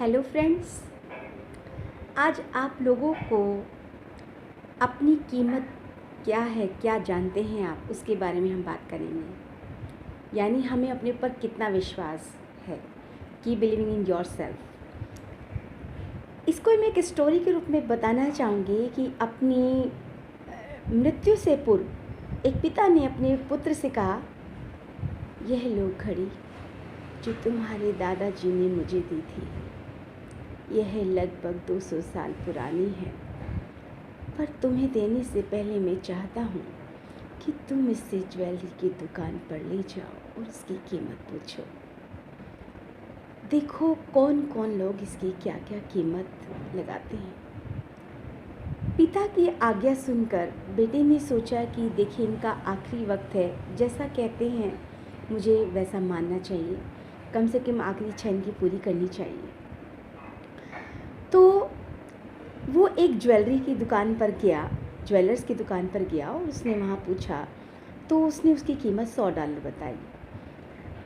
Hello friends, आज आप लोगों को अपनी कीमत क्या है, क्या जानते हैं आप, उसके बारे में हम बात करेंगे। यानी हमें अपने ऊपर कितना विश्वास है। Keep believing in your self. इसको मैं एक स्टोरी के रूप में बताना चाहूँगी कि अपनी मृत्यु से पूर्व एक पिता ने अपने पुत्र से कहा, यह लो घड़ी जो तुम्हारे दादाजी ने मुझे दी थी। यह लगभग 200 साल पुरानी है, पर तुम्हें देने से पहले मैं चाहता हूँ कि तुम इसे ज्वेलरी की दुकान पर ले जाओ और इसकी कीमत पूछो। देखो कौन कौन लोग इसकी क्या क्या कीमत लगाते हैं। पिता की आज्ञा सुनकर बेटे ने सोचा कि देखिए इनका आखिरी वक्त है, जैसा कहते हैं मुझे वैसा मानना चाहिए, कम से कम आखिरी इच्छा इनकी पूरी करनी चाहिए। तो वो एक ज्वेलरी की दुकान पर गया, ज्वेलर्स की दुकान पर गया और उसने वहाँ पूछा तो उसने उसकी कीमत $100 बताई।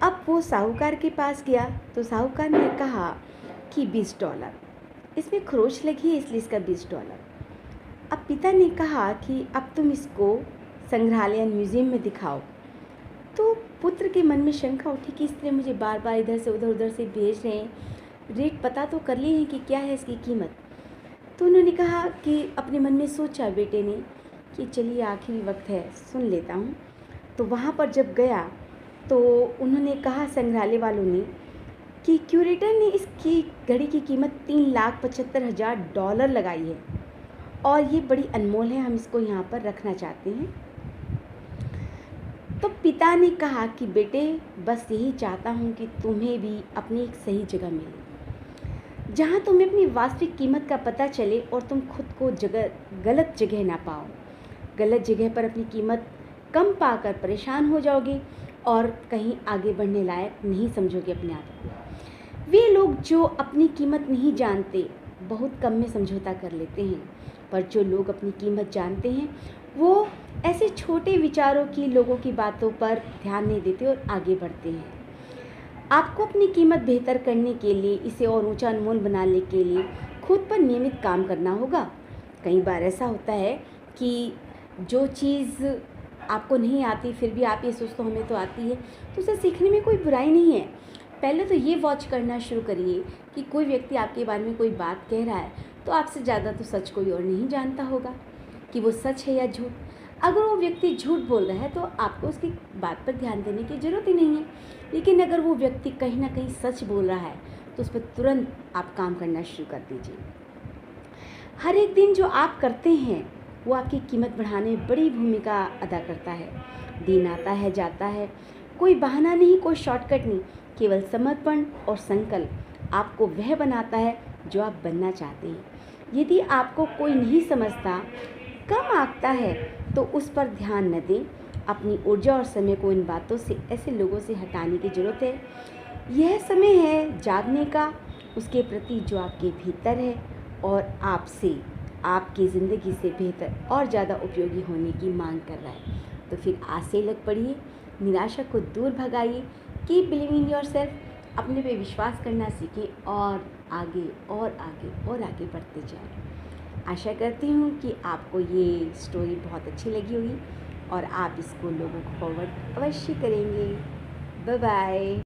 अब वो साहूकार के पास गया तो साहूकार ने कहा कि $20, इसमें खरोच लगी है इसलिए इसका $20। अब पिता ने कहा कि अब तुम इसको संग्रहालय म्यूज़ियम में दिखाओ। तो पुत्र के मन में शंका उठी कि इस तरह मुझे बार बार इधर से उधर से भेज रहे हैं, रेट पता तो कर लिए हैं कि क्या है इसकी कीमत। तो उन्होंने कहा कि अपने मन में सोचा बेटे ने कि चलिए आखिरी वक्त है, सुन लेता हूँ। तो वहाँ पर जब गया तो उन्होंने कहा, संग्रहालय वालों ने, कि क्यूरेटर ने इसकी घड़ी की कीमत $3,75,000 लगाई है और ये बड़ी अनमोल है, हम इसको यहाँ पर रखना चाहते हैं। तो पिता ने कहा कि बेटे बस यही चाहता हूँ कि तुम्हें भी अपनी एक सही जगह मिले, जहाँ तुम्हें अपनी वास्तविक कीमत का पता चले और तुम खुद को गलत जगह ना पाओ। गलत जगह पर अपनी कीमत कम पाकर परेशान हो जाओगे और कहीं आगे बढ़ने लायक नहीं समझोगे अपने आप को। वे लोग जो अपनी कीमत नहीं जानते बहुत कम में समझौता कर लेते हैं, पर जो लोग अपनी कीमत जानते हैं वो ऐसे छोटे विचारों की, लोगों की बातों पर ध्यान नहीं देते और आगे बढ़ते हैं। आपको अपनी कीमत बेहतर करने के लिए, इसे और ऊंचा अनमोल बनाने के लिए खुद पर नियमित काम करना होगा। कई बार ऐसा होता है कि जो चीज़ आपको नहीं आती फिर भी आप ये सोचते हो हमें तो आती है, तो उसे सीखने में कोई बुराई नहीं है। पहले तो ये वॉच करना शुरू करिए कि कोई व्यक्ति आपके बारे में कोई बात कह रहा है तो आपसे ज़्यादा तो सच कोई और नहीं जानता होगा कि वो सच है या झूठ। अगर वो व्यक्ति झूठ बोल रहा है तो आपको उसकी बात पर ध्यान देने की ज़रूरत ही नहीं है, लेकिन अगर वो व्यक्ति कहीं ना कहीं सच बोल रहा है तो उस पर तुरंत आप काम करना शुरू कर दीजिए। हर एक दिन जो आप करते हैं वो आपकी कीमत बढ़ाने में बड़ी भूमिका अदा करता है। दिन आता है जाता है, कोई बहाना नहीं, कोई शॉर्टकट नहीं, केवल समर्पण और संकल्प आपको वह बनाता है जो आप बनना चाहते हैं। यदि आपको कोई नहीं समझता, कम आंकता है तो उस पर ध्यान न दें। अपनी ऊर्जा और समय को इन बातों से, ऐसे लोगों से हटाने की ज़रूरत है। यह समय है जागने का, उसके प्रति जो आपके भीतर है और आपसे, आपकी ज़िंदगी से बेहतर और ज़्यादा उपयोगी होने की मांग कर रहा है। तो फिर आज से लग पड़िए, निराशा को दूर भगाइए, कीप बिलीविंग इन योरसेल्फ, अपने पे विश्वास करना सीखें और आगे और आगे और आगे बढ़ते जाएं। आशा करती हूँ कि आपको ये स्टोरी बहुत अच्छी लगी होगी और आप इसको लोगों को फॉरवर्ड अवश्य करेंगे। Bye bye.